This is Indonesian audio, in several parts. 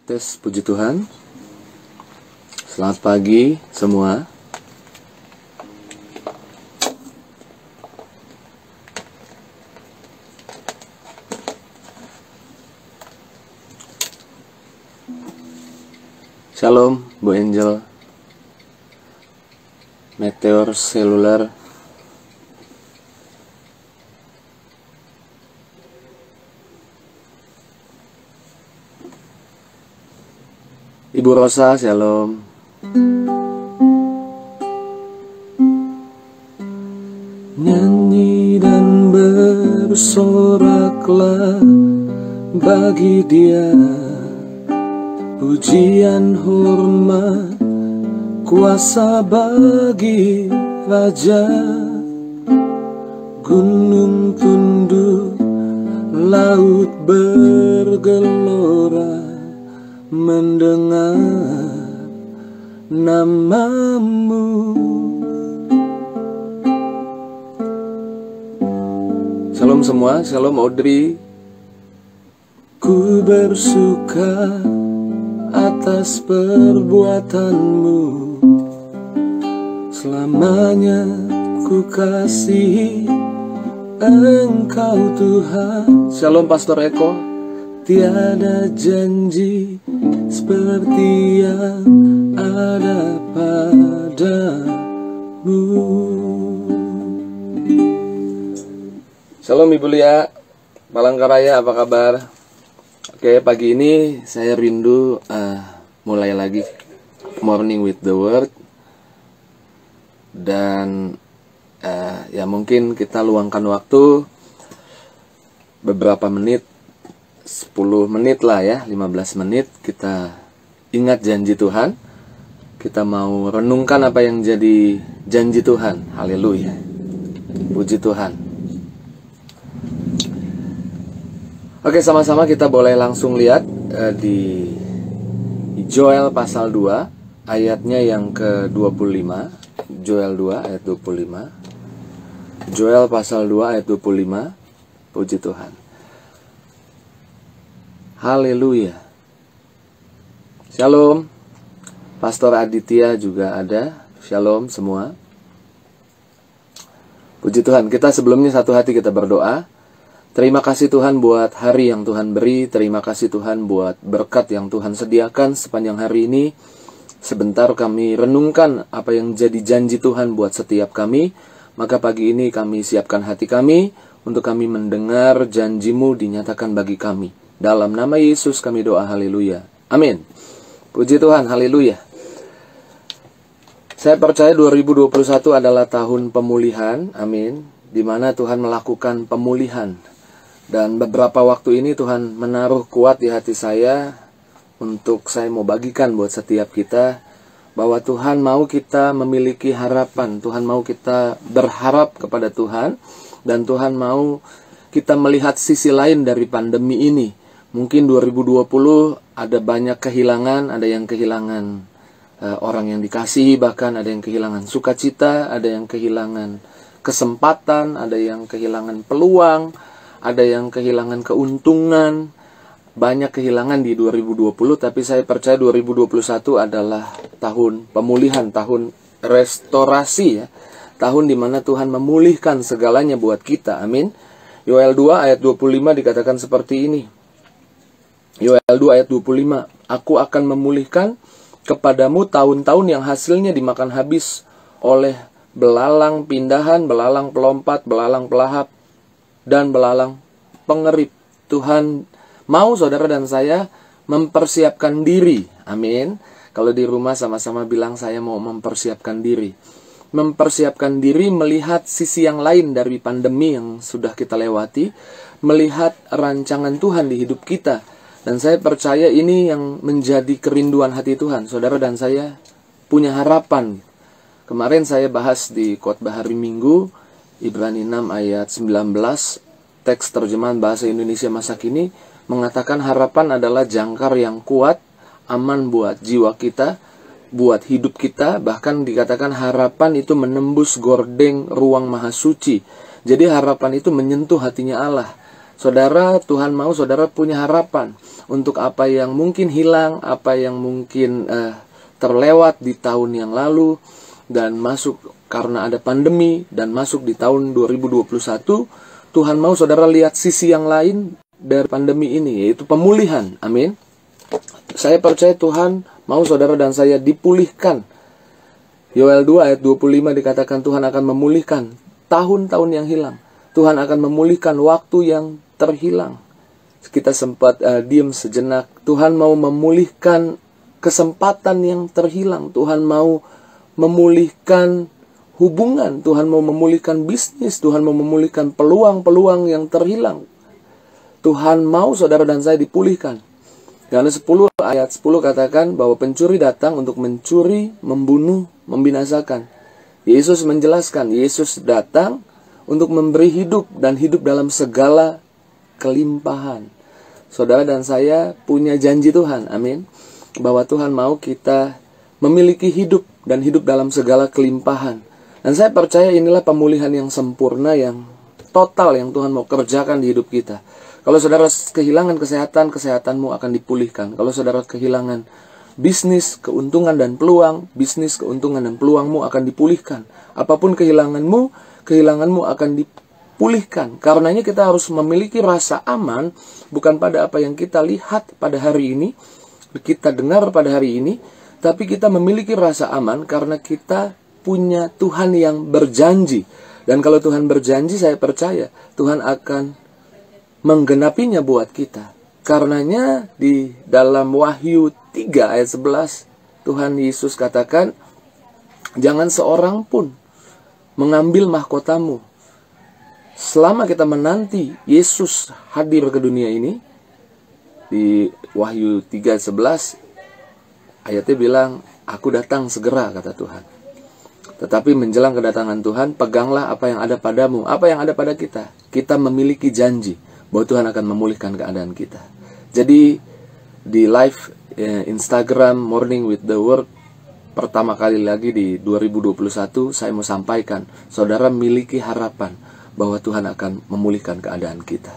Tes, puji Tuhan. Selamat pagi semua. Shalom, Bu Angel, Meteor Seluler, Ibu Rosa, shalom. Nyanyi dan bersoraklah bagi Dia, pujian, hormat, kuasa bagi Raja. Gunung tunduk, laut bergelora mendengar namamu. Shalom semua, shalom Audrey. Ku bersuka atas perbuatanmu, selamanya ku kasihi Engkau Tuhan. Shalom Pastor Eko. Tiada janji seperti yang ada padamu. Shalom Ibu Lia, Palangkaraya, apa kabar? Oke, pagi ini saya rindu mulai lagi Morning with the Word. Dan ya mungkin kita luangkan waktu beberapa menit, 10 menit lah ya, 15 menit kita ingat janji Tuhan. Kita mau renungkan apa yang jadi janji Tuhan. Haleluya, puji Tuhan. Oke, sama-sama kita boleh langsung lihat di Joel pasal 2 ayatnya yang ke-25. Joel 2 ayat 25. Joel pasal 2 ayat 25. Puji Tuhan. Haleluya. Shalom. Pastor Aditya juga ada. Shalom semua. Puji Tuhan. Kita sebelumnya satu hati kita berdoa. Terima kasih Tuhan buat hari yang Tuhan beri. Terima kasih Tuhan buat berkat yang Tuhan sediakan sepanjang hari ini. Sebentar kami renungkan apa yang jadi janji Tuhan buat setiap kami. Maka pagi ini kami siapkan hati kami untuk kami mendengar janji-Mu dinyatakan bagi kami. Dalam nama Yesus kami doa, haleluya. Amin. Puji Tuhan, haleluya. Saya percaya 2021 adalah tahun pemulihan, amin. Di mana Tuhan melakukan pemulihan. Dan beberapa waktu ini Tuhan menaruh kuat di hati saya untuk saya mau bagikan buat setiap kita. Bahwa Tuhan mau kita memiliki harapan. Tuhan mau kita berharap kepada Tuhan. Dan Tuhan mau kita melihat sisi lain dari pandemi ini. Mungkin 2020 ada banyak kehilangan, ada yang kehilangan orang yang dikasihi, bahkan ada yang kehilangan sukacita, ada yang kehilangan kesempatan, ada yang kehilangan peluang, ada yang kehilangan keuntungan. Banyak kehilangan di 2020, tapi saya percaya 2021 adalah tahun pemulihan, tahun restorasi ya. Tahun dimana Tuhan memulihkan segalanya buat kita, amin. Yoel 2 ayat 25 dikatakan seperti ini. Yoel 2 ayat 25, aku akan memulihkan kepadamu tahun-tahun yang hasilnya dimakan habis oleh belalang pindahan, belalang pelompat, belalang pelahap, dan belalang pengerip. Tuhan mau saudara dan saya mempersiapkan diri, amin. Kalau di rumah sama-sama bilang saya mau mempersiapkan diri. Mempersiapkan diri melihat sisi yang lain dari pandemi yang sudah kita lewati, melihat rancangan Tuhan di hidup kita. Dan saya percaya ini yang menjadi kerinduan hati Tuhan. Saudara dan saya punya harapan. Kemarin saya bahas di khotbah hari Minggu, Ibrani 6 ayat 19, teks terjemahan bahasa Indonesia masa kini, mengatakan harapan adalah jangkar yang kuat, aman buat jiwa kita, buat hidup kita. Bahkan dikatakan harapan itu menembus gordeng ruang maha suci. Jadi harapan itu menyentuh hatinya Allah. Saudara, Tuhan mau saudara punya harapan untuk apa yang mungkin hilang, apa yang mungkin terlewat di tahun yang lalu, dan masuk karena ada pandemi, dan masuk di tahun 2021. Tuhan mau saudara lihat sisi yang lain dari pandemi ini, yaitu pemulihan. Amin. Saya percaya Tuhan mau saudara dan saya dipulihkan. Yoel 2 ayat 25 dikatakan Tuhan akan memulihkan tahun-tahun yang hilang. Tuhan akan memulihkan waktu yang terhilang. Kita sempat diam sejenak. Tuhan mau memulihkan kesempatan yang terhilang. Tuhan mau memulihkan hubungan. Tuhan mau memulihkan bisnis. Tuhan mau memulihkan peluang-peluang yang terhilang. Tuhan mau saudara dan saya dipulihkan. Yohanes 10 ayat 10 katakan bahwa pencuri datang untuk mencuri, membunuh, membinasakan. Yesus menjelaskan, Yesus datang untuk memberi hidup dan hidup dalam segala kelimpahan. Saudara dan saya punya janji Tuhan, amin, bahwa Tuhan mau kita memiliki hidup dan hidup dalam segala kelimpahan. Dan saya percaya inilah pemulihan yang sempurna, yang total, yang Tuhan mau kerjakan di hidup kita. Kalau saudara kehilangan kesehatan, kesehatanmu akan dipulihkan. Kalau saudara kehilangan bisnis, keuntungan dan peluang, bisnis, keuntungan dan peluangmu akan dipulihkan. Apapun kehilanganmu akan dipulihkan. Karenanya kita harus memiliki rasa aman, bukan pada apa yang kita lihat pada hari ini, kita dengar pada hari ini, tapi kita memiliki rasa aman karena kita punya Tuhan yang berjanji. Dan kalau Tuhan berjanji, saya percaya Tuhan akan menggenapinya buat kita. Karenanya di dalam Wahyu 3 ayat 11, Tuhan Yesus katakan, jangan seorang pun mengambil mahkotamu. Selama kita menanti Yesus hadir ke dunia ini, di Wahyu 3:11 ayatnya bilang, aku datang segera, kata Tuhan. Tetapi menjelang kedatangan Tuhan, peganglah apa yang ada padamu. Apa yang ada pada kita? Kita memiliki janji bahwa Tuhan akan memulihkan keadaan kita. Jadi di live Instagram Morning with the Word pertama kali lagi di 2021, saya mau sampaikan, saudara miliki harapan bahwa Tuhan akan memulihkan keadaan kita.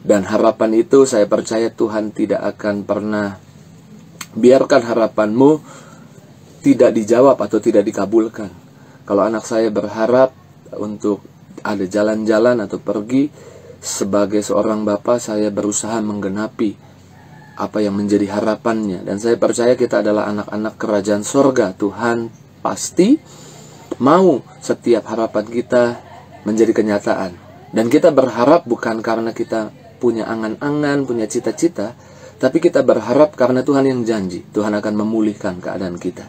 Dan harapan itu saya percaya Tuhan tidak akan pernah biarkan harapanmu tidak dijawab atau tidak dikabulkan. Kalau anak saya berharap untuk ada jalan-jalan atau pergi, sebagai seorang bapa saya berusaha menggenapi apa yang menjadi harapannya. Dan saya percaya kita adalah anak-anak kerajaan sorga. Tuhan pasti mau setiap harapan kita menjadi kenyataan. Dan kita berharap bukan karena kita punya angan-angan, punya cita-cita, tapi kita berharap karena Tuhan yang janji Tuhan akan memulihkan keadaan kita.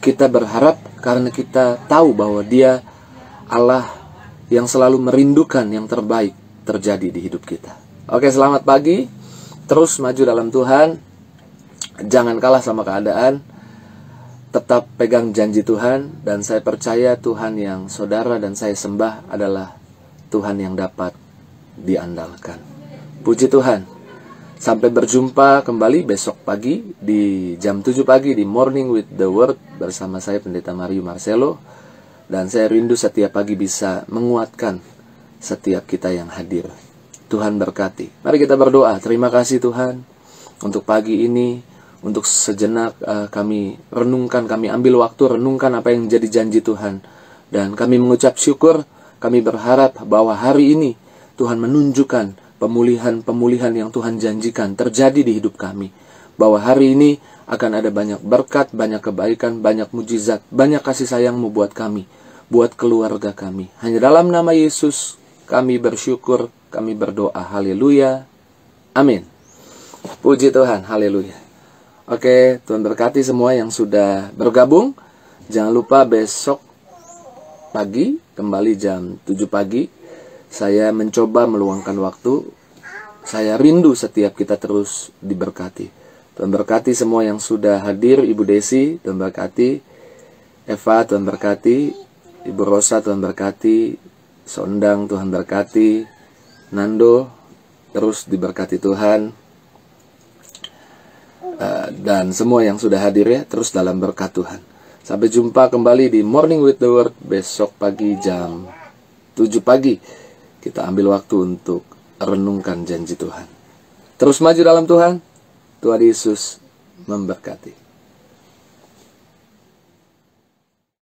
Kita berharap karena kita tahu bahwa Dia Allah yang selalu merindukan yang terbaik terjadi di hidup kita. Oke, selamat pagi. Terus maju dalam Tuhan. Jangan kalah sama keadaan. Tetap pegang janji Tuhan. Dan saya percaya Tuhan yang saudara dan saya sembah adalah Tuhan yang dapat diandalkan. Puji Tuhan. Sampai berjumpa kembali besok pagi di jam 7 pagi di Morning with the Word bersama saya Pendeta Mario Marcelo. Dan saya rindu setiap pagi bisa menguatkan setiap kita yang hadir. Tuhan berkati. Mari kita berdoa. Terima kasih Tuhan untuk pagi ini, untuk sejenak kami renungkan, kami ambil waktu renungkan apa yang jadi janji Tuhan. Dan kami mengucap syukur, kami berharap bahwa hari ini Tuhan menunjukkan pemulihan-pemulihan yang Tuhan janjikan terjadi di hidup kami. Bahwa hari ini akan ada banyak berkat, banyak kebaikan, banyak mujizat, banyak kasih sayang-Mu buat kami, buat keluarga kami. Hanya dalam nama Yesus kami bersyukur, kami berdoa. Haleluya. Amin. Puji Tuhan. Haleluya. Oke, Tuhan berkati semua yang sudah bergabung. Jangan lupa besok pagi, kembali jam 7 pagi. Saya mencoba meluangkan waktu. Saya rindu setiap kita terus diberkati. Tuhan berkati semua yang sudah hadir. Ibu Desi, Tuhan berkati. Eva, Tuhan berkati. Ibu Rosa, Tuhan berkati. Sondang, Tuhan berkati. Nando, terus diberkati Tuhan. Dan semua yang sudah hadir ya, terus dalam berkat Tuhan. Sampai jumpa kembali di Morning with the Word besok pagi jam 7 pagi. Kita ambil waktu untuk renungkan janji Tuhan. Terus maju dalam Tuhan. Tuhan Yesus memberkati.